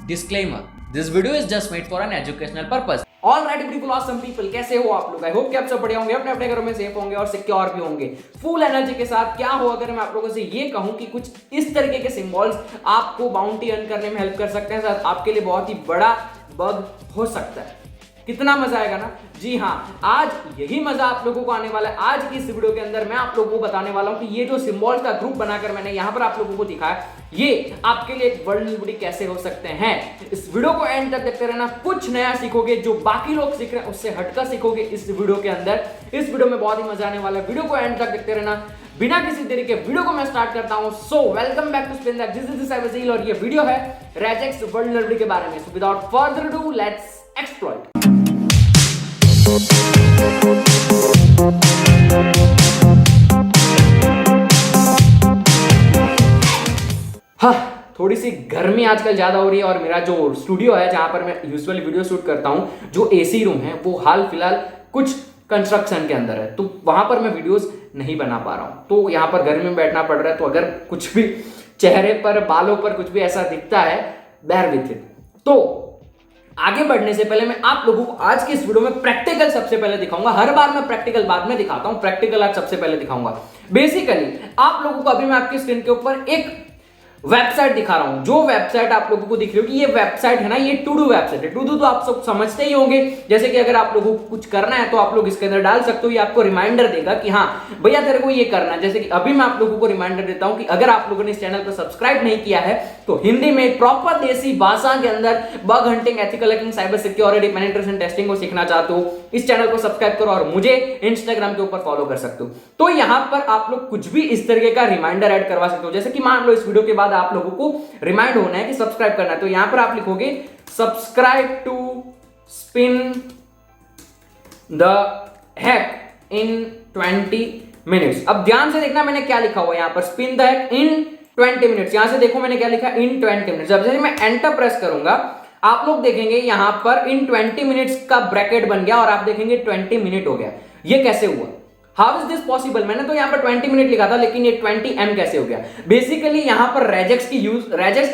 Disclaimer: This video is just made for an educational purpose. All right beautiful awesome people, कैसे हो आप लोग? I hope कि आप सब बढ़िया होंगे, अपने अपने घरों में सेफ होंगे और सिक्योर भी होंगे, फुल एनर्जी के साथ। क्या हो अगर मैं आप लोगों से ये कहूं कि कुछ इस तरीके के सिंबल्स आपको बाउंटी अर्न करने में हेल्प कर सकते हैं, आपके लिए बहुत ही बड़ा बग हो सकता है। कितना मजा आएगा ना? जी हाँ, आज यही मजा आप लोगों को आने वाला है। आज की इस वीडियो के अंदर मैं आप लोगों को बताने वाला हूं कि ये जो सिंबल्स का ग्रुप बनाकर मैंने यहां पर आप लोगों को दिखाया, ये आपके लिए एक वर्ल्ड कैसे हो सकते हैं। इस वीडियो को एंड तक देखते रहना, कुछ नया सीखोगे, जो बाकी लोग सीख रहे हैं उससे हटकर सीखोगे इस वीडियो के अंदर। इस वीडियो में बहुत ही मजा आने वाला है, वीडियो को एंड तक देखते रहना। बिना किसी देरी के वीडियो को मैं स्टार्ट करता हूं। So welcome back to spin that, this is Cyberzeal और ये वीडियो है रेजेक्स वर्ल्ड के बारे में। So without further do let's explore. हाँ, थोड़ी सी गर्मी आजकल ज्यादा हो रही है और मेरा जो स्टूडियो है जहां पर मैं यूजुअली वीडियो शूट करता हूं, जो एसी रूम है, वो हाल फिलहाल कुछ कंस्ट्रक्शन के अंदर है, तो वहां पर मैं वीडियोस नहीं बना पा रहा हूं। तो यहां पर गर्मी में बैठना पड़ रहा है, तो अगर कुछ भी चेहरे पर, बालों पर कुछ भी ऐसा दिखता है, बेयर विथ इट। तो आगे बढ़ने से पहले मैं आप लोगों को आज की इस वीडियो में प्रैक्टिकल सबसे पहले दिखाऊंगा। हर बार मैं प्रैक्टिकल बाद में दिखाता हूं, प्रैक्टिकल आज सबसे पहले दिखाऊंगा। बेसिकली आप लोगों को अभी मैं आपकी स्क्रीन के ऊपर एक वेबसाइट दिखा रहा हूं। जो वेबसाइट आप लोगों को दिख रही होगी, ये वेबसाइट है ना, ये टू डू वेबसाइट है। टू डू तो आप सब समझते ही होंगे, जैसे कि अगर आप लोगों को कुछ करना है तो आप लोग इसके अंदर डाल सकते हो, ये आपको रिमाइंडर देगा कि हाँ भैया तेरे को ये करना है। जैसे कि अभी मैं आप लोगों को रिमाइंडर देता हूं कि अगर आप लोगों ने इस चैनल को सब्सक्राइब नहीं किया है तो हिंदी में प्रॉपर देसी भाषा के अंदर bug hunting, ethical hacking, cyber security, penetration testing को सीखना चाहते हो, इस चैनल को सब्सक्राइब करो और मुझे इंस्टाग्राम के ऊपर फॉलो कर सकते हो। तो यहां पर आप लोग कुछ भी इस तरीके का रिमाइंडर ऐड करवा सकते हो। जैसे कि मान लो इस वीडियो के बाद आप लोगों को रिमाइंड होना है कि सब्सक्राइब करना है, तो यहां पर आप लिखोगे subscribe to spin the hack in 20 minutes. अब ध्यान से देखना मैंने क्या लिखा हुआ है यहां पर, spin the hack in 20 minutes. यहां से देखो मैंने क्या लिखा, इन 20 मिनट्स। अब जैसे मैं एंटर प्रेस करूंगा, आप लोग देखेंगे यहां पर इन 20 मिनट्स का ब्रैकेट बन गया और आप देखेंगे 20 मिनट हो गया। ये कैसे हुआ? How is this possible? मैंने तो यहां पर 20 मिनट लिखा था, लेकिन ये 20 कैसे हो गया? बेसिकली यहां पर रेजेक्स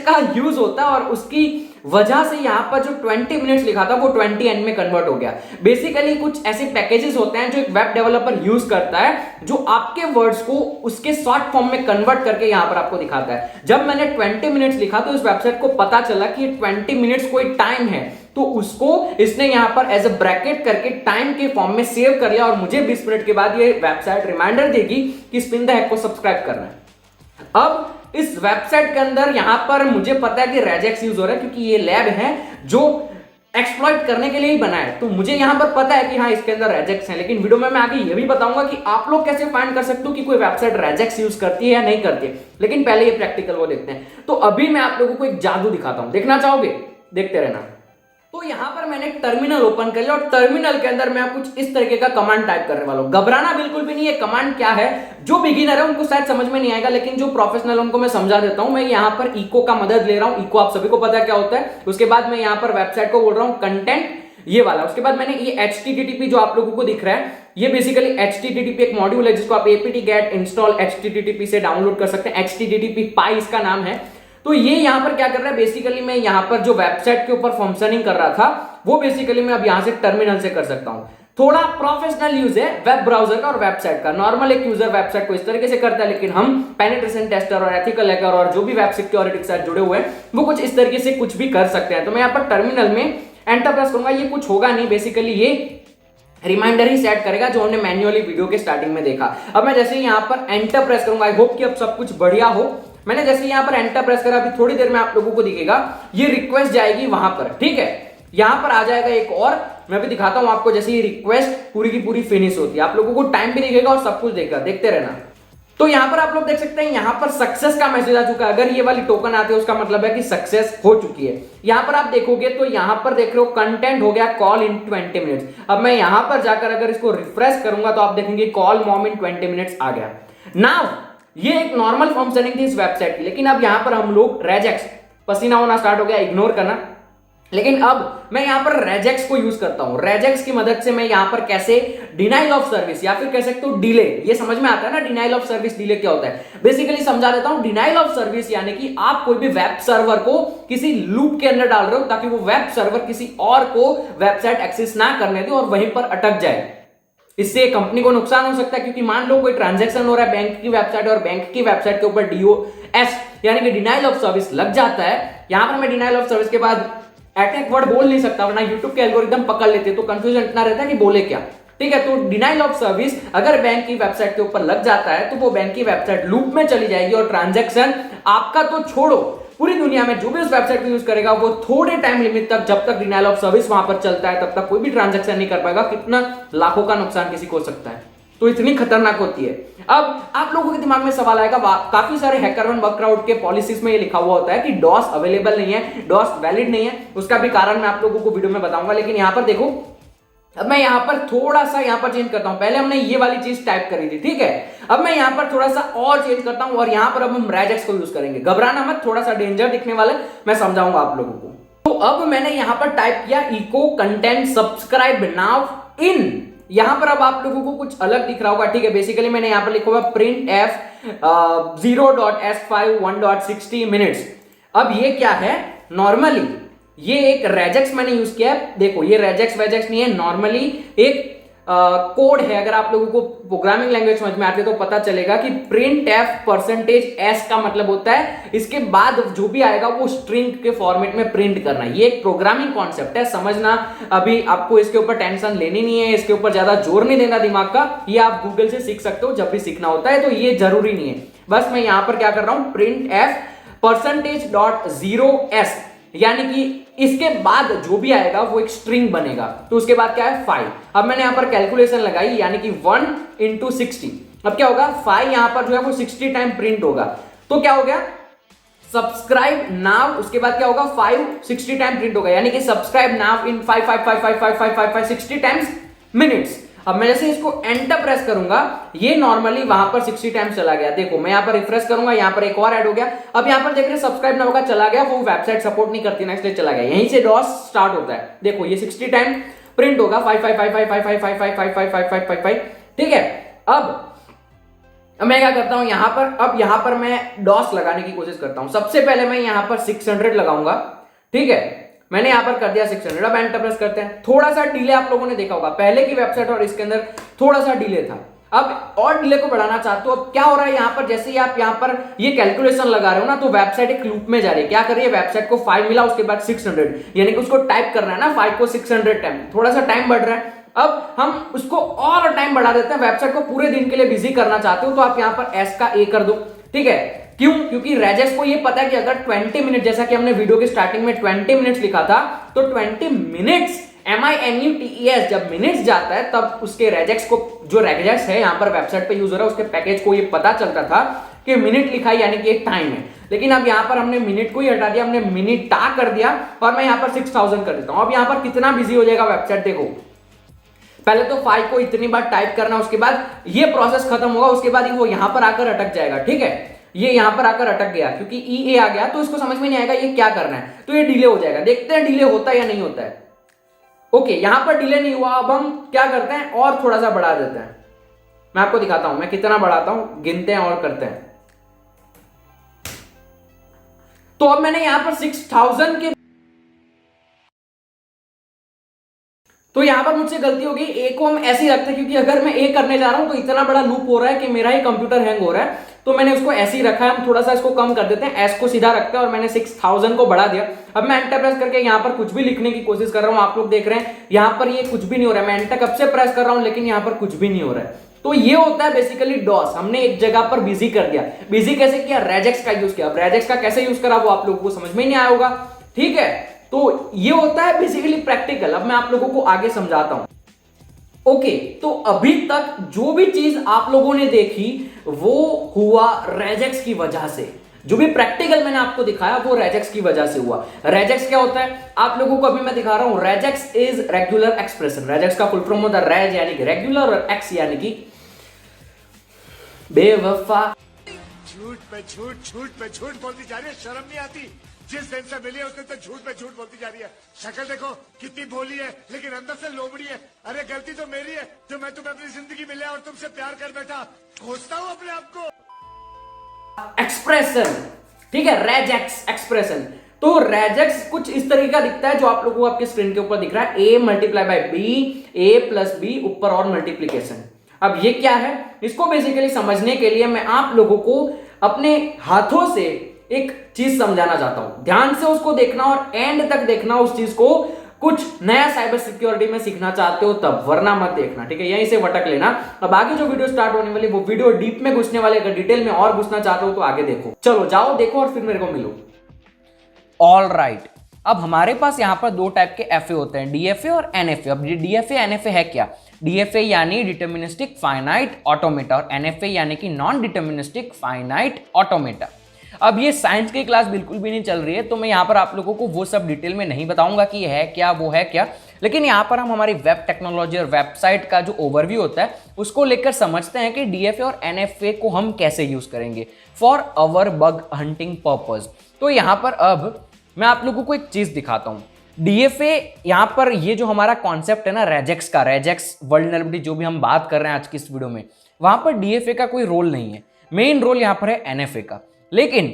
का यूज होता है और उसकी वजह से यहां पर जो 20 मिनट्स लिखा था वो 20 में कन्वर्ट हो गया। बेसिकली कुछ ऐसे पैकेजेस होते हैं जो एक वेब डेवलपर यूज करता है, जो आपके वर्ड्स को उसके शॉर्ट फॉर्म में कन्वर्ट करके यहां पर आपको दिखाता है। जब मैंने 20 मिनट्स लिखा तो इस वेबसाइट को पता चला कि ये 20 मिनट्स कोई टाइम है, तो उसको इसने यहां पर एज अ ब्रैकेट करके टाइम के फॉर्म में सेव कर लिया और मुझे 20 मिनट के बाद ये वेबसाइट रिमाइंडर देगी कि स्पिन द हैक को सब्सक्राइब करना है। अब इस वेबसाइट के अंदर यहां पर मुझे पता है कि रेजेक्स यूज हो रहा है, क्योंकि ये लैब है जो एक्सप्लॉइट करने के लिए ही बना है, तो मुझे यहां पर पता है कि हाँ इसके अंदर रेजेक्स है। लेकिन वीडियो में मैं आगे ये भी बताऊंगा कि आप लोग कैसे फाइंड कर सकते हो कि कोई वेबसाइट रेजेक्स यूज करती है या नहीं करती है। लेकिन पहले ये प्रैक्टिकल वो देखते हैं। तो अभी मैं आप लोगों को एक जादू दिखाता हूं, देखना चाहोगे? देखते रहना। तो यहां पर मैंने एक टर्मिनल ओपन कर लिया और टर्मिनल के अंदर मैं कुछ इस तरीके का कमांड टाइप करने वाला हूं। घबराना बिल्कुल भी नहीं है, कमांड क्या है जो बिगिनर है उनको शायद समझ में नहीं आएगा, लेकिन जो प्रोफेशनल उनको मैं समझा देता हूं। मैं यहां पर इको का मदद ले रहा हूं। इको आप सभी को पता है क्या होता है। उसके बाद मैं यहां पर वेबसाइट को बोल रहा हूं कंटेंट, ये वाला। उसके बाद मैंने ये HTTP जो आप लोगों को दिख रहा है, ये बेसिकली HTTP एक मॉड्यूल है जिसको आप apt-get install HTTP से डाउनलोड कर सकते हैं। HTTP पाई इसका नाम है। तो ये यहां पर क्या कर रहा है, बेसिकली मैं यहां पर जो वेबसाइट के ऊपर फंक्शनिंग कर रहा था वो बेसिकली मैं अब यहां से टर्मिनल से कर सकता हूं। थोड़ा प्रोफेशनल यूज है वेब ब्राउजर का और वेबसाइट का। नॉर्मल एक यूजर वेबसाइट को इस तरीके से करता है, लेकिन हम पेनिट्रेशन टेस्टर और एथिकल हैकर और जो भी वेब सिक्योरिटी के साथ जुड़े हुए हैं वो कुछ इस तरीके से कुछ भी कर सकते हैं। तो मैं यहां पर टर्मिनल में एंटर प्रेस करूंगा, ये कुछ होगा नहीं, बेसिकली ये रिमाइंडर ही सेट करेगा जो हमने मैन्युअली वीडियो के स्टार्टिंग में देखा। अब मैं जैसे यहां पर एंटर प्रेस करूंगा, आई होप कि अब सब कुछ बढ़िया हो। मैंने जैसे यहां पर एंटर प्रेस करा, अभी थोड़ी देर में आप लोगों को दिखेगा ये रिक्वेस्ट जाएगी वहां पर, ठीक है। यहां पर आ जाएगा एक और, मैं भी दिखाता हूं आपको। जैसे ये रिक्वेस्ट पूरी की पूरी फिनिश होती है, आप लोगों को टाइम भी दिखेगा और सब कुछ देखेगा, देखते रहना। तो यहां पर आप लोग देख सकते हैं यहां पर सक्सेस का मैसेज आ चुका है। अगर ये वाली टोकन आती है उसका मतलब है कि सक्सेस हो चुकी है। यहां पर आप देखोगे तो यहां पर देख रहे हो कंटेंट हो गया कॉल इन 20 मिनट्स। अब मैं यहां पर जाकर अगर इसको रिफ्रेश करूंगा तो आप देखेंगे कॉल मॉम इन 20 मिनट्स आ गया। नाउ ये एक नॉर्मल फंक्शनिंग थी इस वेबसाइट की, लेकिन अब यहां पर हम लोग रेजेक्स, पसीना होना स्टार्ट हो गया, इग्नोर करना। लेकिन अब मैं यहां पर रेजेक्स को यूज करता हूं। रेजेक्स की मदद से मैं यहां पर कैसे डिनाइल ऑफ सर्विस या फिर कह सकते हो डिले, ये समझ में आता है ना डिनाइल ऑफ सर्विस डिले क्या होता है। बेसिकली समझा देता हूं, डिनाइल ऑफ सर्विस यानी कि आप कोई भी वेब सर्वर को किसी लूप के अंदर डाल रहे हो ताकि वो वेब सर्वर किसी और को वेबसाइट एक्सेस ना करने दे और वहीं पर अटक जाए। इससे कंपनी को नुकसान हो सकता है, क्योंकि मान लो कोई ट्रांजैक्शन हो रहा है बैंक की वेबसाइट और बैंक की वेबसाइट के ऊपर डीओएस यानी कि डिनाइल ऑफ सर्विस लग जाता है। यहां पर मैं डिनाइल ऑफ सर्विस के बाद अटैक वर्ड बोल नहीं सकता वरना यूट्यूब के एल्गोरिदम पकड़ लेते, तो कंफ्यूजन इतना रहता है कि बोले क्या। ठीक है, तो डिनाइल ऑफ सर्विस अगर बैंक की वेबसाइट के ऊपर लग जाता है तो वो बैंक की वेबसाइट लूप में चली जाएगी और ट्रांजैक्शन आपका तो छोड़ो, पूरी दुनिया में जो भी उस वेबसाइट को यूज करेगा वो थोड़े टाइम लिमिट तक, जब तक डिनाइल ऑफ सर्विस वहां पर चलता है तब तक कोई भी ट्रांजैक्शन नहीं कर पाएगा। कितना लाखों का नुकसान किसी को हो सकता है, तो इतनी खतरनाक होती है। अब आप लोगों के दिमाग में सवाल आएगा, काफी सारे हैकरवन वर्कआउट के पॉलिसीज में ये लिखा हुआ होता है कि डॉस अवेलेबल नहीं है, डॉस वैलिड नहीं है। उसका भी कारण मैं आप लोगों को वीडियो में बताऊंगा, लेकिन यहां पर देखो, अब मैं यहां पर थोड़ा सा यहां पर चेंज करता हूं। पहले हमने ये वाली चीज टाइप करी थी, ठीक है, अब मैं यहां पर थोड़ा सा और चेंज करता हूं और यहां पर अब हम रेजेक्स को यूज करेंगे। घबराना मत, थोड़ा सा डेंजर दिखने वाला है, मैं समझाऊंगा आप लोगों को। तो अब मैंने यहां पर टाइप किया echo content subscribe now in, यहां पर अब आप लोगों को कुछ अलग दिख रहा होगा, ठीक है। बेसिकली मैंने यहां पर लिखा हुआ प्रिंट एफ 0.s5 1.60 मिनट्स। अब ये क्या है, नॉर्मली ये एक रेजेक्स मैंने यूज किया है। देखो ये रेजेक्स वेजेक्स नहीं है, नॉर्मली एक कोड है। अगर आप लोगों को प्रोग्रामिंग लैंग्वेज समझ में आती है तो पता चलेगा कि प्रिंट एफ %s का मतलब होता है इसके बाद जो भी आएगा वो स्ट्रिंग के फॉर्मेट में प्रिंट करना। ये एक प्रोग्रामिंग कॉन्सेप्ट है, समझना। अभी आपको इसके ऊपर टेंशन लेनी नहीं है, इसके ऊपर ज्यादा जोर नहीं देना दिमाग का, ये आप गूगल से सीख सकते हो जब भी सीखना होता है, तो ये जरूरी नहीं है। बस मैं यहां पर क्या कर रहा हूं, प्रिंट एफ %0s यानी कि इसके बाद जो भी आएगा वो एक स्ट्रिंग बनेगा, तो उसके बाद क्या है 5। अब मैंने यहां पर कैलकुलेशन लगाई यानी कि 1 × 60। अब क्या होगा, 5 यहां पर जो है वो 60 टाइम प्रिंट होगा, तो क्या हो गया सब्सक्राइब नाउ, उसके बाद क्या होगा 5 60 टाइम प्रिंट होगा, यानी कि सब्सक्राइब नाउ इन 5 5 5 5 5 5 5 5 60 टाइम्स मिनट्स। अब मैं जैसे इसको एंटर प्रेस करूंगा, ये नॉर्मली वहां पर 60 टाइम्स चला गया। देखो मैं यहां पर रिफ्रेश करूंगा, यहां पर एक और ऐड हो गया। अब यहां पर देख रहे सब्सक्राइब ना होगा, चला गया, वो वेबसाइट सपोर्ट नहीं करती ना, इसलिए चला गया। यहीं से डॉस स्टार्ट होता है। देखो ये 60 टाइम प्रिंट होगा 5 5 5 5 5 5 5 5 5 5 5 5 5 5, ठीक है। अब मैं क्या करता हूं यहां पर, अब यहां पर मैं डॉस लगाने की कोशिश करता हूं। सबसे पहले मैं यहां पर 600 लगाऊंगा, ठीक है, मैंने यहां पर कर दिया 600। अब एंटर प्रेस करते हैं। थोड़ा सा डिले आप लोगों ने देखा होगा, पहले की वेबसाइट और इसके अंदर थोड़ा सा डिले था। अब और डिले को बढ़ाना चाहते हो, अब क्या हो रहा है यहां पर, जैसे ही आप यहां पर ये कैलकुलेशन लगा रहे हो ना, तो वेबसाइट एक लूप में जा रही है। क्या कर रही है, वेबसाइट को 5 मिला, उसके बाद 600, यानी कि उसको टाइप करना है ना 5 को 600 टाइम, थोड़ा सा टाइम बढ़ रहा है। अब हम उसको और टाइम बढ़ा देते हैं, वेबसाइट को पूरे दिन के लिए बिजी करना चाहते हो तो आप यहां पर एस का ए कर दो, ठीक है। क्यों, क्योंकि रेजेक्स को ये पता है कि अगर 20 मिनट, जैसा कि हमने वीडियो के स्टार्टिंग में 20 मिनट्स लिखा था, तो 20 मिनट्स MINUTES जब मिनट्स जाता है तब उसके रेजेक्स को, जो रेजेक्स है यहाँ पर वेबसाइट पे यूज हो रहा है, उसके पैकेज को ये पता चलता था कि मिनट लिखा है यानी कि एक टाइम है। लेकिन अब यहाँ पर हमने मिनट को ही हटा दिया, हमने मिनटा कर दिया और मैं यहाँ पर 6000 कर देता हूँ। अब यहाँ पर कितना बिजी हो जाएगा वेबसाइट, देखो पहले तो 5 को इतनी बार टाइप करना, उसके बाद ये प्रोसेस खत्म होगा, उसके बाद वो यहां पर आकर अटक जाएगा, ठीक है। ये यहां पर आकर अटक गया क्योंकि EA आ गया, तो इसको समझ में नहीं आएगा ये क्या करना है, तो ये डिले हो जाएगा। देखते हैं डिले होता है या नहीं होता है। ओके, यहां पर डिले नहीं हुआ। अब हम क्या करते हैं, और थोड़ा सा बढ़ा देते हैं। मैं आपको दिखाता हूं मैं कितना बढ़ाता हूं, गिनते हैं और करते हैं। तो अब मैंने यहां पर 6000 के, तो यहां पर मुझसे गलती हो गई, ए को हम ऐसे ही रखते हैं क्योंकि अगर मैं ए करने जा रहा हूं तो इतना बड़ा लूप हो रहा है कि मेरा ही कंप्यूटर हैंग हो रहा है, तो मैंने उसको ऐसे ही रखा है। हम थोड़ा सा इसको कम कर देते हैं, एस को सीधा रखते हैं और मैंने 6000 को बढ़ा दिया। अब मैं एंटर प्रेस करके यहां पर कुछ भी लिखने की कोशिश कर रहा हूं, आप लोग देख रहे हैं यहां पर ये कुछ भी नहीं हो रहा है। मैं एंटर कब से प्रेस कर रहा हूं लेकिन यहां पर कुछ भी नहीं हो रहा है। तो ये होता है बेसिकली डॉस, हमने एक जगह पर बिजी कर दिया। बिजी कैसे किया, रेजेक्स का यूज किया। अब रेजेक्स का कैसे यूज करा वो आप लोगों को समझ में नहीं आया होगा, ठीक है। तो ये होता है बेसिकली प्रैक्टिकल। अब मैं आप लोगों को आगे समझाता हूं। ओके, तो अभी तक जो भी चीज आप लोगों ने देखी वो हुआ रेजेक्स की वजह से। जो भी प्रैक्टिकल मैंने आपको दिखाया वो रेजेक्स की वजह से हुआ। रेजेक्स क्या होता है आप लोगों को अभी मैं दिखा रहा हूं। Regex is regular expression. Regex का फुल फॉर्म होता है रेज यानी कि रेगुलर और एक्स यानी कि बेवफा। झूठ पे झूठ, झूठ पे झूठ बोलती जा रही है, शर्म नहीं आती। जिस दिन से मिली है उस दिन से झूठ पे झूठ बोलती जा रही है। शक्ल देखो कितनी भोली है, लेकिन अंदर से लोमड़ी है। अरे गलती तो मेरी है जो मैं तुम्हें अपनी जिंदगी मिला और तुमसे प्यार कर बैठा। खोजता हूँ अपने आप को। एक्सप्रेशन, ठीक है, रेजेक्स एक्सप्रेशन। तो रेजेक्स कुछ इस तरीके का दिखता है जो आप लोगों को आपके स्क्रीन के ऊपर दिख रहा है, a multiply by b, a plus b ऊपर और मल्टीप्लीकेशन। अब ये क्या है, इसको बेसिकली समझने के लिए मैं आप लोगों को अपने हाथों से एक चीज समझाना चाहता हूं। ध्यान से उसको देखना और एंड तक देखना उस चीज को। कुछ नया साइबर सिक्योरिटी में सीखना चाहते हो तब, वरना मत देखना, ठीक है, यहीं से वटक लेना। अब आगे जो वीडियो स्टार्ट होने वाली वो वीडियो डीप में घुसने वाले, अगर डिटेल में और घुसना चाहते हो तो आगे देखो। चलो जाओ देखो और फिर मेरे को मिलो। ऑल राइट, अब हमारे पास यहाँ पर दो टाइप के एफए होते हैं, डीएफए और एनएफए। अब डीएफए एनएफए है क्या? डीएफए यानी डिटर्मिनिस्टिक फाइनाइट ऑटोमेटा और एनएफए यानी कि नॉन डिटर्मिनिस्टिक फाइनाइट ऑटोमेटा। अब ये साइंस की क्लास बिल्कुल भी नहीं चल रही है, तो मैं यहाँ पर आप लोगों को वो सब डिटेल में नहीं बताऊंगा कि ये है क्या, वो है क्या, लेकिन यहाँ पर हम हमारी वेब टेक्नोलॉजी और वेबसाइट का जो ओवरव्यू होता है उसको लेकर समझते हैं कि डीएफए और एनएफए को हम कैसे यूज करेंगे for our bug hunting purpose. तो यहाँ पर अब मैं आप लोगों को एक चीज दिखाता हूँ। डीएफए यहाँ पर ये जो हमारा कॉन्सेप्ट है ना रेजेक्स का, रेजेक्स वल्नरेबिलिटी जो भी हम बात कर रहे हैं आज की इस वीडियो में, वहां पर डीएफए का कोई रोल नहीं है। मेन रोल यहाँ पर है एनएफए का। लेकिन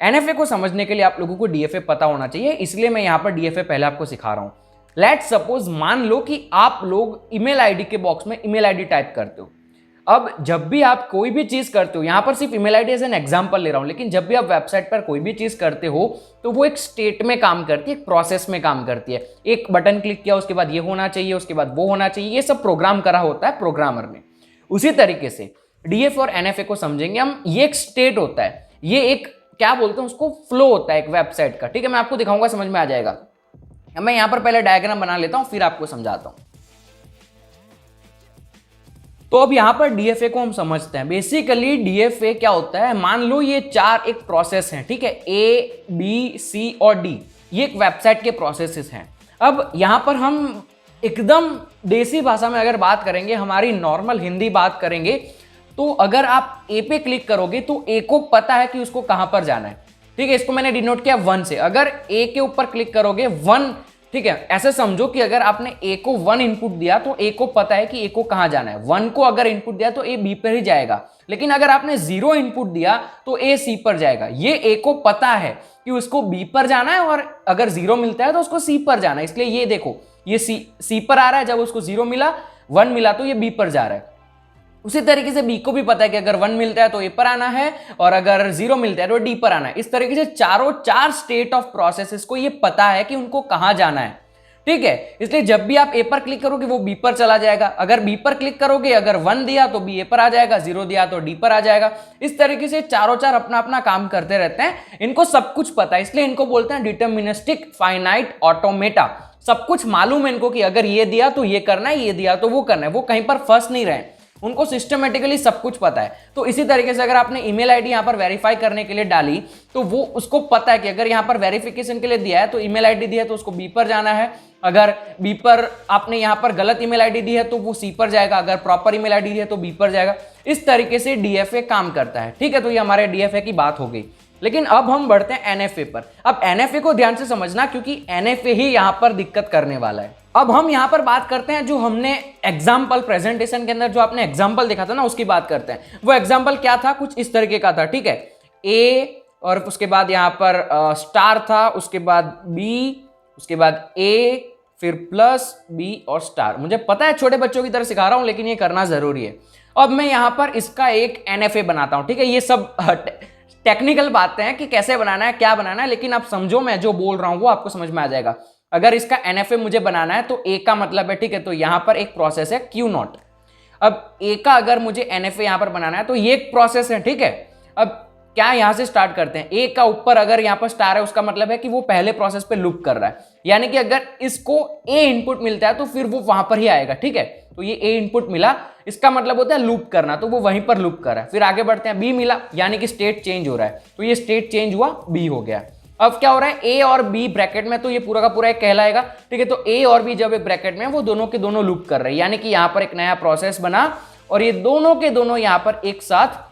एनएफए को समझने के लिए आप लोगों को डीएफए पता होना चाहिए, इसलिए मैं यहाँ पर डीएफए पहले आपको सिखा रहा हूँ। लेट्स सपोज, मान लो कि आप लोग ईमेल आईडी के बॉक्स में ईमेल आईडी टाइप करते हो। अब जब भी आप कोई भी चीज करते हो, यहां पर सिर्फ email ID as an example ले रहा हूं, लेकिन जब भी आप वेबसाइट पर कोई भी चीज करते हो तो वो एक स्टेट में काम करती है, एक प्रोसेस में काम करती है। एक बटन क्लिक किया, उसके बाद ये होना चाहिए, उसके बाद वो होना चाहिए, ये सब प्रोग्राम करा होता है प्रोग्रामर ने। उसी तरीके से डीएफए और एनएफए को समझेंगे हम। ये एक स्टेट होता है, ये एक क्या बोलते हैं उसको, फ्लो होता है एक वेबसाइट का, ठीक है। मैं आपको दिखाऊंगा, समझ में आ जाएगा। मैं यहां पर पहले डायग्राम बना लेता हूं, फिर आपको समझाता हूं। तो अब यहां पर डीएफए को हम समझते हैं। बेसिकली डीएफए क्या होता है, मान लो ये चार एक प्रोसेस हैं, ठीक है, ए बी सी और डी, ये एक वेबसाइट के प्रोसेसेस हैं। अब यहां पर हम एकदम देसी भाषा में अगर बात करेंगे, हमारी नॉर्मल हिंदी बात करेंगे, तो अगर आप ए पे क्लिक करोगे तो ए को पता है कि उसको कहां पर जाना है, ठीक है। इसको मैंने डिनोट किया 1 से। अगर ए के ऊपर क्लिक करोगे 1, ठीक है, ऐसे समझो कि अगर आपने ए को 1 इनपुट दिया तो ए को पता है कि ए को कहां जाना है। 1 को अगर इनपुट दिया तो ए बी पर ही जाएगा, लेकिन अगर आपने 0 इनपुट दिया तो ए सी पर जाएगा। ये ए को पता है कि उसको बी पर जाना है और अगर 0 मिलता है तो उसको सी पर जाना है। इसलिए ये देखो, ये सी पर आ रहा है, जब उसको 0 मिला, 1 मिला तो ये बी पर जा रहा है। उसी तरीके से बी को भी पता है कि अगर 1 मिलता है तो ए पर आना है और अगर 0 मिलता है तो डी पर आना है। इस तरीके से चार स्टेट ऑफ प्रोसेसेस को ये पता है कि उनको कहां जाना है, ठीक है। इसलिए जब भी आप ए पर क्लिक करोगे वो बी पर चला जाएगा। अगर बी पर क्लिक करोगे, अगर 1 दिया तो बी ए पर आ जाएगा, 0 दिया तो डी पर आ जाएगा। इस तरीके से चारों अपना अपना काम करते रहते हैं, इनको सब कुछ पता है, इसलिए इनको बोलते हैं डिटर्मिनिस्टिक फाइनाइट ऑटोमेटा। सब कुछ मालूम है इनको कि अगर ये दिया तो ये करना है, ये दिया तो वो करना है। वो कहीं पर फंस नहीं रहे, उनको सिस्टमेटिकली सब कुछ पता है। तो इसी तरीके से अगर आपने ईमेल आईडी यहां पर वेरीफाई करने के लिए डाली तो वो उसको पता है कि अगर यहां पर वेरिफिकेशन के लिए दिया है तो ईमेल आईडी दी है तो उसको बी पर जाना है। अगर बी पर आपने यहां पर गलत ईमेल आईडी दी है तो वो सी पर जाएगा, अगर प्रॉपर ईमेल आईडी दी है तो बी पर जाएगा। इस तरीके से डीएफए काम करता है, ठीक है। तो ये हमारे डीएफए की बात हो गई। लेकिन अब हम बढ़ते हैं एनएफए पर। अब एनएफए को ध्यान से समझना, क्योंकि एनएफए ही यहां पर दिक्कत करने वाला है। अब हम यहां पर बात करते हैं जो हमने एग्जाम्पल प्रेजेंटेशन के अंदर जो आपने एग्जाम्पल देखा था ना, उसकी बात करते हैं। वो एग्जाम्पल क्या था, कुछ इस तरीके का था, ठीक है। ए और उसके बाद यहां पर स्टार था, उसके बाद बी, उसके बाद ए, फिर प्लस बी और स्टार। मुझे पता है छोटे बच्चों की तरह सिखा रहा हूं, लेकिन ये करना जरूरी है। अब मैं यहां पर इसका एक एनएफए बनाता हूं, ठीक है। ये सब टेक्निकल बातें हैं कि कैसे बनाना है, क्या बनाना है, लेकिन आप समझो मैं जो बोल रहा हूं वो आपको समझ में आ जाएगा। अगर इसका एनएफए मुझे बनाना है तो ए का मतलब है, ठीक है, तो यहां पर एक प्रोसेस है क्यू नॉट। अब ए का अगर मुझे एनएफए यहां पर बनाना है तो ये एक प्रोसेस है, ठीक है। अब क्या यहां से स्टार्ट करते हैं, ए का ऊपर अगर यहां पर स्टार है उसका मतलब है कि वो पहले प्रोसेस पे लूप कर रहा है, यानी कि अगर इसको ए इनपुट मिलता है तो फिर वो वहां पर ही आएगा, ठीक है। तो ये ए इनपुट मिला, इसका मतलब होता है लूप करना, तो वो वहीं पर लूप कर रहा है। फिर आगे बढ़ते हैं, बी मिला, यानी कि स्टेट चेंज हो रहा है, तो ये स्टेट चेंज हुआ, बी हो गया। अब क्या हो रहा है, ए और बी ब्रैकेट में, तो ये पूरा का पूरा एक कहलाएगा, ठीक है। तो ए और बी जब एक ब्रैकेट में, वो दोनों के दोनों लूप कर रहे हैं, यानी कि यहां पर एक नया प्रोसेस बना और ये दोनों के दोनों यहां पर एक साथ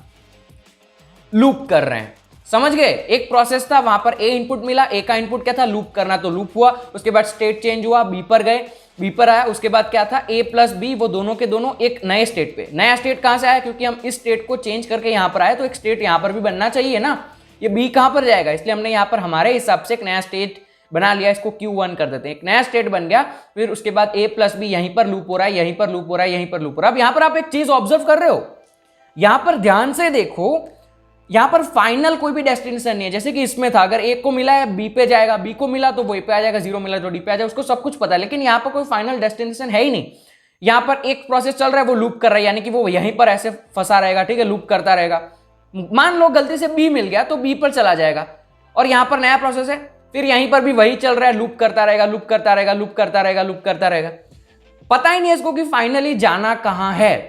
लूप कर रहे हैं। समझ गए? एक प्रोसेस था, वहां पर ए इनपुट मिला, ए का इनपुट क्या था, लूप करना, तो लूप हुआ, उसके बाद स्टेट चेंज हुआ, बी पर गए, बी पर आया, उसके बाद क्या था, ए प्लस बी, वो दोनों के दोनों एक नए स्टेट पे। नया स्टेट कहां से आया, क्योंकि हम इस स्टेट को चेंज करके यहां पर आए, तो एक स्टेट यहां पर भी बनना चाहिए ना, ये बी कहां पर जाएगा, इसलिए हमने यहां पर हमारे हिसाब से एक नया स्टेट बना लिया, इसको Q1 कर देते हैं, एक नया स्टेट बन गया। फिर उसके बाद ए प्लस बी यहीं पर लूप हो रहा है, यहीं पर लूप हो रहा है, यहीं पर लूप हो रहा है। अब यहां पर आप एक चीज ऑब्जर्व कर रहे हो, यहां पर ध्यान से देखो, यहां पर फाइनल कोई भी डेस्टिनेशन नहीं है। जैसे कि इसमें था, अगर ए को मिला है बी पे जाएगा, बी को मिला तो वो ए पे आ जाएगा, 0 मिला तो डी पे आ जाएगा, उसको सब कुछ पता है। लेकिन यहां पर कोई फाइनल डेस्टिनेशन है ही नहीं, यहां पर एक प्रोसेस चल रहा है, वो लूप कर रहा है, यानी कि वो यहीं पर ऐसे फंसा रहेगा, ठीक है, लूप करता रहेगा। मान लो गलती से बी मिल गया तो बी पर चला जाएगा, और यहां पर नया प्रोसेस है, फिर यहीं पर भी वही चल रहा है, लूप करता रहेगा, लूप करता रहेगा, लूप करता रहेगा, लूप करता रहेगा, पता ही नहीं है इसको कि फाइनली जाना कहां है।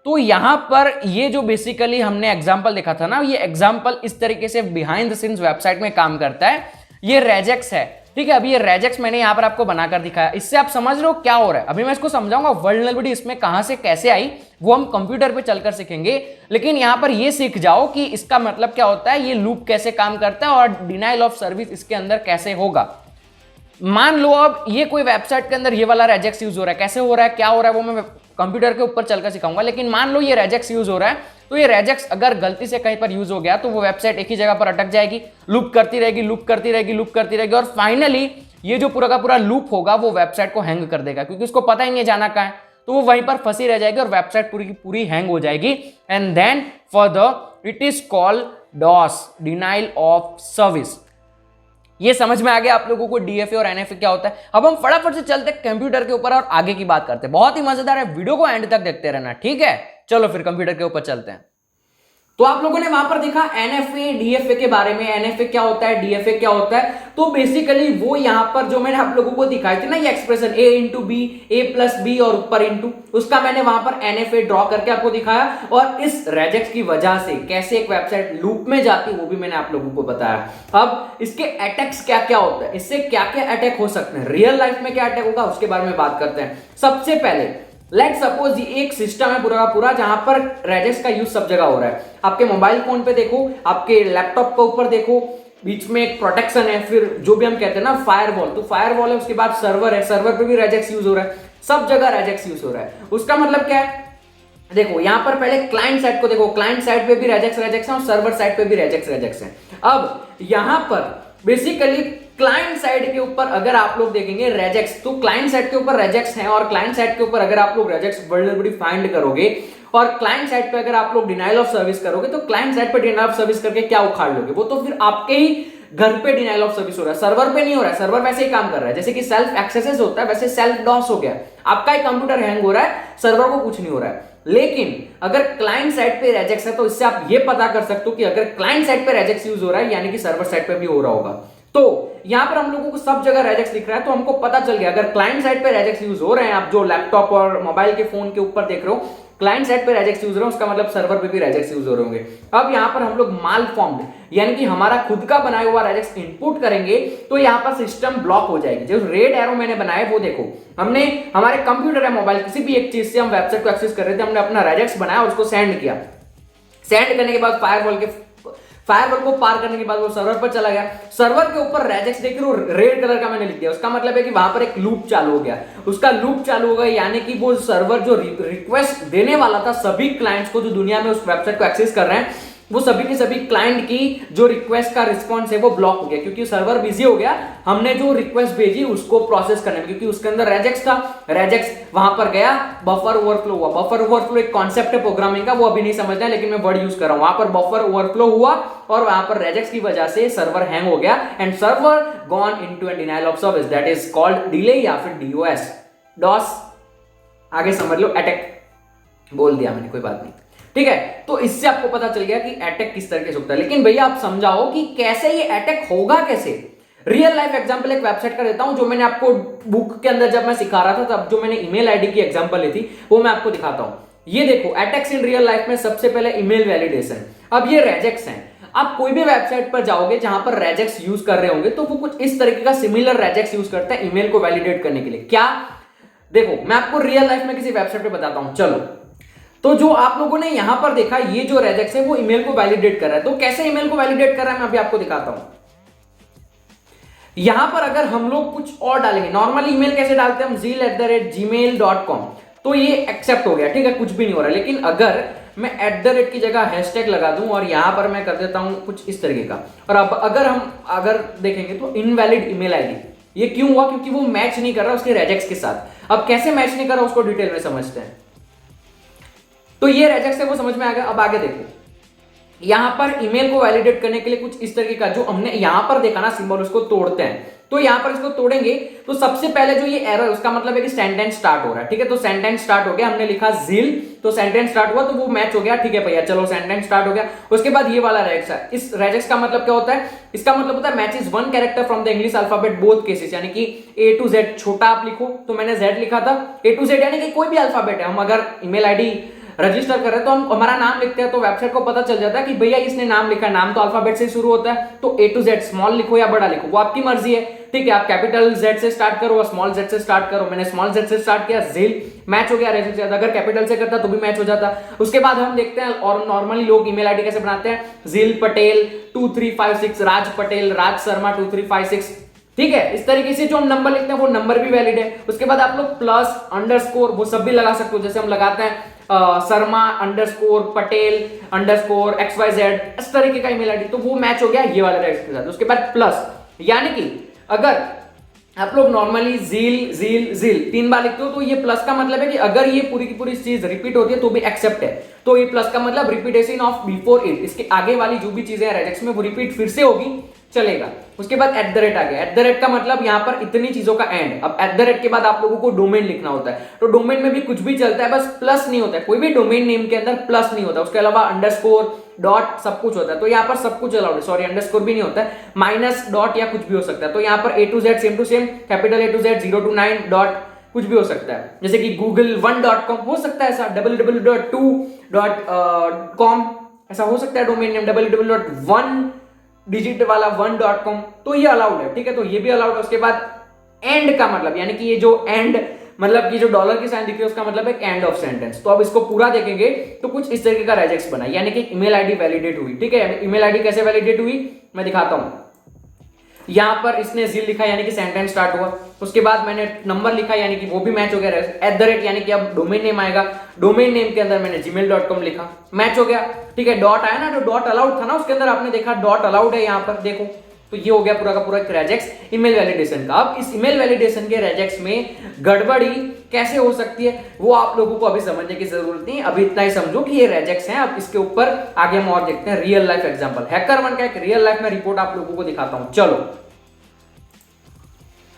तो यहां पर ये जो बेसिकली हमने एग्जांपल देखा था ना, ये एग्जांपल इस तरीके से बिहाइंड द सीन्स वेबसाइट में काम करता है। ये रेजेक्स है, ठीक है। अभी ये रेजेक्स मैंने यहां पर आपको बनाकर दिखाया, इससे आप समझ रहे हो क्या हो रहा है। अभी मैं इसको समझाऊंगा वल्नरेबिलिटी इसमें कहां से कैसे आई, वो हम कंप्यूटर पे चलकर सीखेंगे। लेकिन यहां पर ये सीख जाओ कि इसका मतलब क्या होता है, ये लूप कैसे काम करता है, और डिनाइल ऑफ सर्विस इसके अंदर कैसे होगा। मान लो अब ये कोई वेबसाइट के अंदर ये वाला रेजेक्स यूज हो रहा है, कैसे हो रहा है, क्या हो रहा है, वो मैं कंप्यूटर के ऊपर चलकर सिखाऊंगा। लेकिन मान लो ये रेजेक्स यूज हो रहा है, तो ये रेजेक्स अगर गलती से कहीं पर यूज हो गया तो वो वेबसाइट एक ही जगह पर अटक जाएगी, लूप करती रहेगी, लूप करती रहेगी, लूप करती रहेगी, और फाइनली ये जो पूरा का पूरा लूप होगा वो वेबसाइट को हैंग कर देगा, क्योंकि उसको पता ही नहीं जाना कहां है, तो वो वहीं पर फंसी रह जाएगी और वेबसाइट पूरी की पूरी हैंग हो जाएगी। And then further it is called DOS, denial of service. ये समझ में आ गया आप लोगों को डीएफए और एनएफए क्या होता है। अब हम फटाफट से चलते हैं कंप्यूटर के ऊपर और आगे की बात करते हैं। बहुत ही मजेदार है, वीडियो को एंड तक देखते रहना, ठीक है। चलो फिर कंप्यूटर के ऊपर चलते हैं। तो आप लोगों ने वहां पर देखा एनएफए डीएफए के बारे में, एनएफए क्या होता है, डीएफए क्या होता है। तो बेसिकली वो यहां पर जो मैंने आप लोगों को दिखाई थी ना, ये expression a into B, A plus B और ऊपर इंटू, उसका मैंने वहां पर एनएफए ड्रॉ करके आपको दिखाया। और इस रेजेक्स की वजह से कैसे एक वेबसाइट लूप में जाती है वो भी मैंने आप लोगों को बताया। अब इसके अटैक्स क्या क्या होता है, इससे क्या क्या अटैक हो सकते हैं, रियल लाइफ में क्या अटैक होगा उसके बारे में बात करते हैं। सबसे पहले लेट सपोज ये एक सिस्टम है पूरा का पूरा, जहां पर रेजेक्स का यूज सब जगह हो रहा है। आपके मोबाइल फोन पे देखो, आपके लैपटॉप के ऊपर देखो, बीच में एक प्रोटेक्शन है, फिर जो भी हम कहते हैं ना फायरवॉल, तो फायरवॉल है, उसके बाद सर्वर है, सर्वर पे भी रेजेक्स यूज हो रहा है, सब जगह रेजेक्स यूज हो रहा है। उसका मतलब क्या है, देखो यहां पर पहले क्लाइंट साइड को देखो, क्लाइंट साइड पे भी रेजेक्स है और सर्वर साइड पे भी रेजेक्स है। अब यहां पर बेसिकली क्लाइंट साइड के ऊपर अगर आप लोग देखेंगे रेजेक्स, तो क्लाइंट साइड के ऊपर रेजेक्स हैं, और क्लाइंट साइड के ऊपर अगर आप लोग रेजेक्स वल्नरेबिलिटी फाइंड करोगे और क्लाइंट साइड पे अगर आप लोग डिनाइल ऑफ सर्विस करोगे, तो क्लाइंट साइड पे डिनाइल ऑफ सर्विस करके क्या उखाड़ लोगे, वो तो फिर आपके ही घर पे डिनाइल ऑफ सर्विस हो रहा है, सर्वर पे नहीं हो रहा है। सर्वर वैसे ही काम कर रहा है, जैसे कि सेल्फ एक्सेस होता है वैसे सेल्फ डॉस हो गया, आपका ही कंप्यूटर हैंग हो रहा है, सर्वर को कुछ नहीं हो रहा है। लेकिन अगर क्लाइंट साइड पे रेजेक्स है, तो इससे आप ये पता कर सकते हो कि अगर क्लाइंट साइड पे रेजेक्स यूज हो रहा है, यानी कि सर्वर साइड पे भी हो रहा होगा। तो यहां पर हम लोगों को सब जगह रेजेक्स दिख रहा है, तो हमको पता चल गया अगर क्लाइंट साइड पे रेजेक्स यूज हो रहे हैं, आप जो लैपटॉप और मोबाइल के फोन के ऊपर देख रहे हो क्लाइंट साइड पे रेजेक्स यूज हो रहे हैं, उसका मतलब सर्वर पे भी रेजेक्स यूज हो रहे होंगे। अब यहां पर हम लोग माल फॉर्म्ड, यानी कि हमारा खुद का बनाया हुआ रेजेक्स इनपुट करेंगे, तो यहां पर सिस्टम ब्लॉक हो जाएगी। जो रेड एरो मैंने बनाया वो देखो, हमने हमारे कंप्यूटर या मोबाइल किसी भी एक चीज से हम वेबसाइट को एक्सेस कर रहे थे, हमने अपना रेजेक्स बनाया और उसको सेंड किया। सेंड करने के बाद फायरवॉल को पार करने के बाद वो सर्वर पर चला गया। सर्वर के ऊपर रेजेक्स देख रहे हो, रेड कलर का मैंने लिख दिया, उसका मतलब है कि वहां पर एक लूप चालू हो गया। उसका लूप चालू हो गया, यानी कि वो सर्वर जो रिक्वेस्ट देने वाला था सभी क्लाइंट्स को जो दुनिया में उस वेबसाइट को एक्सेस कर रहे हैं, वो सभी के सभी क्लाइंट की जो रिक्वेस्ट का रिस्पॉन्स है वो ब्लॉक हो गया, क्योंकि सर्वर बिजी हो गया। हमने जो रिक्वेस्ट भेजी उसको प्रोसेस करने में, क्योंकि उसके अंदर रेजेक्स था, रेजेक्स वहां पर गया, बफर ओवरफ्लो हुआ। बफर ओवरफ्लो एक कॉन्सेप्ट है प्रोग्रामिंग का, वो अभी नहीं समझना है, लेकिन मैं वर्ड यूज कर रहा हूं। वहां पर बफर ओवरफ्लो हुआ और वहां पर रेजेक्स की वजह से सर्वर हैंग हो गया and server gone into an denial of service, that is called delay या फिर डीओएस, डॉस। आगे समझ लो, अटैक बोल दिया मैंने, कोई बात नहीं, ठीक है। तो इससे आपको पता चल गया कि अटैक किस तरीके से होता है। लेकिन भैया आप समझाओ कि कैसे ये अटैक होगा, कैसे। रियल लाइफ एग्जांपल एक वेबसाइट का देता हूं, जो मैंने आपको बुक के अंदर जब मैं सिखा रहा था तब जो मैंने ईमेल आईडी की एग्जांपल ली थी वो मैं आपको दिखाता हूं। ये देखो अटैक्स इन रियल लाइफ में सबसे पहले ईमेल वैलिडेशन। अब ये रेजेक्स हैं, आप कोई भी वेबसाइट पर जाओगे जहां पर रेजेक्स यूज कर रहे होंगे तो वो कुछ इस तरीके का सिमिलर रेजेक्स यूज करते हैं ईमेल को वैलिडेट करने के लिए। क्या, देखो मैं आपको रियल लाइफ में किसी वेबसाइट पे बताता हूं। चलो तो जो आप लोगों ने यहां पर देखा, ये जो रेजेक्स है वो ईमेल को वैलिडेट कर रहा है। तो कैसे ईमेल को वैलिडेट कर रहा है मैं अभी आपको दिखाता हूं। यहां पर अगर हम लोग कुछ और डालेंगे, नॉर्मली ईमेल कैसे डालते हैं हम, zeal@gmail.com, तो ये एक्सेप्ट हो गया, ठीक है, कुछ भी नहीं हो रहा। लेकिन अगर मैं @ की जगह हैशटैग लगा दूं और यहां पर मैं कर देता हूं कुछ इस तरीके का, और अब अगर देखेंगे तो इनवैलिड ईमेल आईडी, ये क्यों हुआ? क्योंकि वो मैच नहीं कर रहा उसके रेजेक्स के साथ। अब कैसे मैच नहीं कर रहा उसको डिटेल में समझते हैं। तो ये रेजेक्स है वो समझ में आ गया। अब आगे देखो, यहां पर ईमेल को वैलिडेट करने के लिए कुछ इस तरीके का जो हमने यहां पर देखा ना सिंबल, उसको तोड़ते हैं। तो यहां पर इसको तोड़ेंगे तो सबसे पहले जो ये एरर, उसका मतलब है कि सेंटेंस स्टार्ट हो रहा है, ठीक है। तो सेंटेंस स्टार्ट हो गया, हमने लिखा ज़ील, तो सेंटेंस स्टार्ट हुआ तो वो मैच हो गया, ठीक है भैया, चलो सेंटेंस स्टार्ट हो गया। उसके बाद ये वाला रेजेक्स है। इस रेजेक्स का मतलब क्या होता है? इसका मतलब होता है matches one character from the English alphabet both cases, यानी कि A to Z, छोटा आप लिखो तो मैंने Z लिखा था, A to Z यानी कि कोई भी अल्फाबेट है। हम अगर ईमेल आईडी रजिस्टर कर रहे हैं तो हम हमारा नाम लिखते हैं, तो वेबसाइट को पता चल जाता है कि भैया इसने नाम लिखा है, नाम तो अल्फाबेट से शुरू होता है, तो A to Z, स्मॉल लिखो या बड़ा लिखो वो आपकी मर्जी है, ठीक है। आप कैपिटल Z से स्टार्ट करो, स्मॉल Z से स्टार्ट करो, मैंने स्मॉल Z से स्टार्ट किया, ज़ील मैच हो गया रेजेक्ट से। अगर कैपिटल से करता तो भी मैच हो जाता। उसके बाद हम देखते हैं, और नॉर्मली लोग ईमेल आईडी कैसे बनाते हैं, ज़ील पटेल 2356, राज पटेल, राज शर्मा 2356, ठीक है। इस तरीके से जो हम नंबर लिखते हैं वो नंबर भी वैलिड है। उसके बाद आप लोग प्लस, अंडरस्कोर, वो सब भी लगा सकते हो, जैसे हम लगाते हैं Sharma underscore Patel underscore XYZ, इस तरीके का ईमेल आईडी, तो वो मैच हो गया ये वाले टेक्स्ट के साथ। उसके बाद प्लस, यानी कि अगर आप लोग नॉर्मली ज़ील ज़ील ज़ील 3 बार लिखते हो तो ये प्लस का मतलब है कि अगर ये पूरी की पूरी चीज रिपीट होती है तो भी एक्सेप्ट है। तो ये प्लस का मतलब रिपीटेशन ऑफ बिफोर इट, इसके आगे वाली जो भी चीजें रेजेक्स में वो रिपीट फिर से होगी, चलेगा। उसके बाद @ आ गया। @ का मतलब यहां पर इतनी चीजों का एंड। अब @ के बाद आप लोगों को डोमेन लिखना होता है, तो डोमेन में भी कुछ भी चलता है, बस प्लस नहीं होता है। कोई भी डोमेन नेम के अंदर प्लस नहीं होता, उसके अलावा अंडरस्कोर, डॉट, सब कुछ होता है। तो यहाँ पर सब कुछ अलाउड है, सॉरी अंडरस्कोर भी नहीं होता है, माइनस, डॉट या कुछ भी हो सकता है। तो यहाँ पर A to Z same to same, capital A to Z 0 to 9 dot कुछ भी हो सकता है, जैसे कि google1.com हो सकता है ऐसा, www.2.com ऐसा हो सकता है डोमेन नेम, www.1 डिजिट वाला 1.com, तो ये अलाउड है, ठीक है। तो ये भी अलाउड है। उसके बाद एंड का मतलब, यानी कि ये जो एंड मतलब कि जो डॉलर की साइन दिख रही है उसका मतलब है एंड ऑफ सेंटेंस। तो अब इसको पूरा देखेंगे तो कुछ इस तरीके का रेजेक्स बना, यानी कि ईमेल आईडी वैलिडेट हुई, ठीक है। ईमेल आईडी कैसे वैलिडेट हुई मैं दिखाता हूं। यहां पर इसने ज़ील लिखा यानी कि सेंटेंस स्टार्ट हुआ, उसके बाद मैंने नंबर लिखा यानी कि वो भी मैच हो गया, @ यानी कि अब डोमेन नेम आएगा, डोमेन नेम के अंदर मैंने gmail.com लिखा, मैच हो गया, ठीक है। डॉट आया ना, तो डॉट अलाउड था ना उसके अंदर, आपने देखा डॉट अलाउड है यहां पर, देखो। तो ये हो गया पूरा का पूरा एक रेजेक्स ईमेल वैलिडेशन का। अब इस ईमेल वैलिडेशन के रेजेक्स में गड़बड़ी कैसे हो सकती है वो आप लोगों को अभी समझने की जरूरत नहीं, अभी इतना ही समझो कि ये रेजेक्स हैं। अब इसके ऊपर आगे हम और देखते हैं रियल लाइफ एग्जांपल। हैकर1 का एक रियल लाइफ में रिपोर्ट आप लोगों को दिखाता हूं, चलो।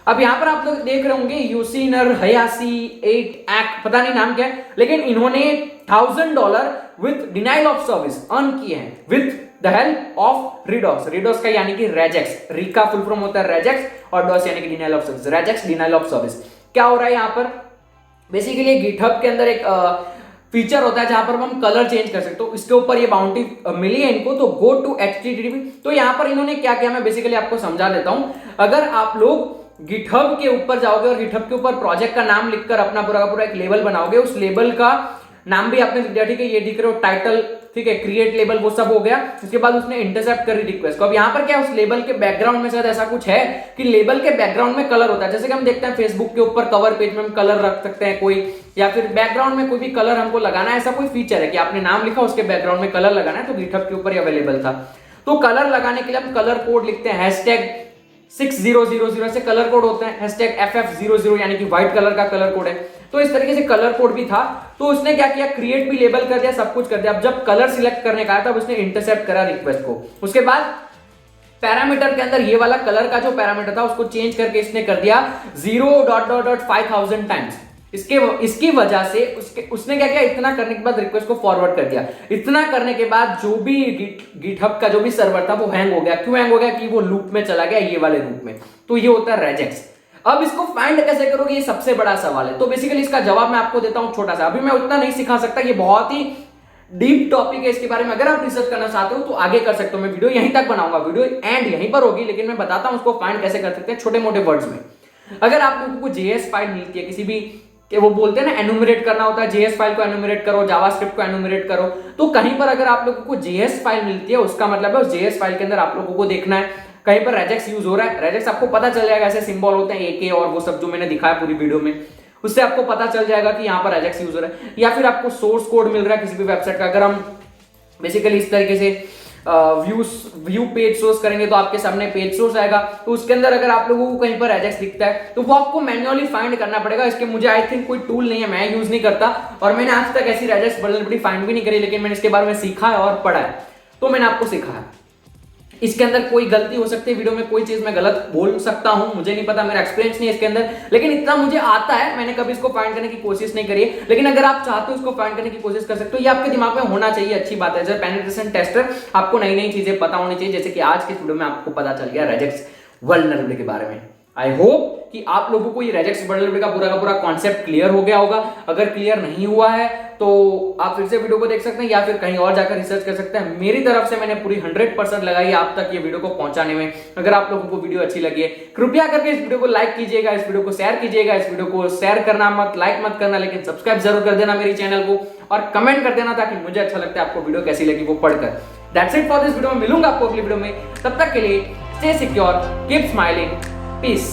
अब यहां पर आप लोग देख रहे होंगे यूसिनर हयासी 8 पता नहीं नाम क्या है, लेकिन इन्होंने $1000 with denial of service earn किए हैं with the help of redox. Redox का यानी कि रेजेक्स, री का फुल फॉर्म होता है रेजेक्स, और डॉस यानी कि denial of service, regex denial of service. क्या हो रहा है यहां पर? बेसिकली गिटहब के अंदर एक फीचर होता है जहां पर हम कलर चेंज कर सकते हो, इसके ऊपर ये बाउंटी मिली है इनको, तो गो टू HTTP। तो यहां पर इन्होंने क्या किया मैं बेसिकली आपको समझा देता हूं। अगर आप लोग गिटहब के ऊपर जाओगे और गिटहब के ऊपर प्रोजेक्ट का नाम लिखकर अपना पूरा का पूरा एक लेबल बनाओगे, उस लेबल का नाम भी आपने दिया, ठीक है, ये दिख रहे हो टाइटल, ठीक है, क्रिएट लेबल, वो सब हो गया। उसके बाद उसने इंटरसेप्ट करी रिक्वेस्ट को। अब यहाँ पर क्या उस लेबल के बैकग्राउंड में शायद ऐसा कुछ है कि लेबल के बैकग्राउंड में कलर होता है, जैसे कि हम देखते हैं फेसबुक के ऊपर कवर पेज में हम कलर रख सकते हैं कोई, या फिर बैकग्राउंड में कोई भी कलर हमको लगाना है, ऐसा कोई फीचर है कि आपने नाम लिखा उसके बैकग्राउंड में कलर लगाना है, तो गिटहब के ऊपर अवेलेबल था। तो कलर लगाने के लिए हम कलर कोड लिखते हैं, #6000 से कलर कोड होता है, #FF00 यानी कि व्हाइट कलर का कलर कोड है। तो इस तरीके से कलर कोड भी था। तो उसने क्या किया, क्रिएट भी लेबल कर दिया, सब कुछ कर दिया। अब जब कलर सिलेक्ट करने का आया तब उसने इंटरसेप्ट करा रिक्वेस्ट को। उसके बाद पैरामीटर के अंदर ये वाला कलर का जो पैरामीटर था उसको चेंज करके इसने कर दिया 0.5000 टाइम्स। इसकी वजह से उसने क्या किया, इतना करने के बाद रिक्वेस्ट को फॉरवर्ड कर दिया। इतना करने के बाद जो भी गिटहब का जो भी सर्वर था वो हैंग हो गया। क्यों हैंग हो गया? कि वो लूप में चला गया, ये वाले लूप में। तो ये होता है रेजेक्स। अब इसको फाइंड कैसे करोगे, ये सबसे बड़ा सवाल है। तो बेसिकली इसका जवाब मैं आपको देता हूं छोटा सा, अभी मैं उतना नहीं सिखा सकता, ये बहुत ही डीप टॉपिक है। इसके बारे में अगर आप रिसर्च करना चाहते हो तो आगे कर सकते हो, मैं वीडियो यहीं तक बनाऊंगा, वीडियो एंड यहीं पर होगी, लेकिन मैं बताता हूं उसको फाइंड कैसे कर सकते हैं छोटे मोटे वर्ड्स में। अगर आप लोगों को JS फाइल मिलती है किसी भी कि वो बोलते हैं ना एनुमरेट करना होता है, जेएस फाइल को एनुमरेट करो, जावास्क्रिप्ट को एनुमरेट करो। तो कहीं पर अगर आप लोगों को जेएस फाइल मिलती है, उसका मतलब है उस जेएस फाइल के अंदर आप लोगों को देखना है कहीं पर रेजेक्स यूज हो रहा है। रेजेक्स आपको पता चल जाएगा, ऐसे सिंबल होते हैं एके और वो सब जो मैंने दिखाया पूरी वीडियो में, उससे आपको पता चल जाएगा कि यहाँ पर रेजेक्स यूज हो रहा है। या फिर आपको सोर्स कोड मिल रहा है किसी भी वेबसाइट का, अगर हम बेसिकली इस तरीके से व्यू पेज सोर्स करेंगे तो आपके सामने पेज सोर्स आएगा, तो उसके अंदर अगर आप लोगों को कहीं पर एजेक्स दिखता है तो वो आपको मैन्युअली फाइंड करना पड़ेगा। इसके मुझे आई थिंक कोई टूल नहीं है, मैं यूज नहीं करता और मैंने आज तक ऐसी एजेक्स वल्नरेबिलिटी फाइंड भी नहीं करी, लेकिन मैंने इसके बारे में सीखा है और पढ़ा है, तो मैंने आपको सिखाया। इसके अंदर कोई गलती हो सकती है, वीडियो में कोई चीज मैं गलत बोल सकता हूं, मुझे नहीं पता, मेरा एक्सपीरियंस नहीं है इसके अंदर, लेकिन इतना मुझे आता है, मैंने कभी इसको फाइंड करने की कोशिश नहीं करी है। लेकिन अगर आप चाहते हो इसको फाइंड करने की कोशिश कर सकते हो, ये आपके दिमाग में होना चाहिए, अच्छी बात है। जैसे पेनिट्रेशन टेस्टर आपको नई नई चीजें पता होनी चाहिए, जैसे कि आज के वीडियो में आपको पता चल गया रेजेक्स वल्नरेबिलिटी के बारे में। आई होप कि आप लोगों को ये रेजेक्स वल्नरेबिलिटी का पूरा कॉन्सेप्ट क्लियर हो गया होगा। अगर क्लियर नहीं हुआ है तो आप फिर से वीडियो को देख सकते हैं या फिर कहीं और जाकर रिसर्च कर सकते हैं। मेरी तरफ से मैंने पूरी 100% लगाई है आप तक ये वीडियो को पहुंचाने में। अगर आप लोगों को वीडियो अच्छी लगी है, कृपया करके इस वीडियो को लाइक कीजिएगा, इस वीडियो को शेयर कीजिएगा। इस वीडियो को शेयर करना मत, लाइक मत करना, लेकिन सब्सक्राइब जरूर कर देना मेरी चैनल को और कमेंट कर देना ताकि मुझे अच्छा लगता है आपको वीडियो कैसी लगी वो पढ़कर। That's it for this video. मिलूंगा आपको अगली वीडियो में, तब तक के लिए stay secure, keep smiling, piece.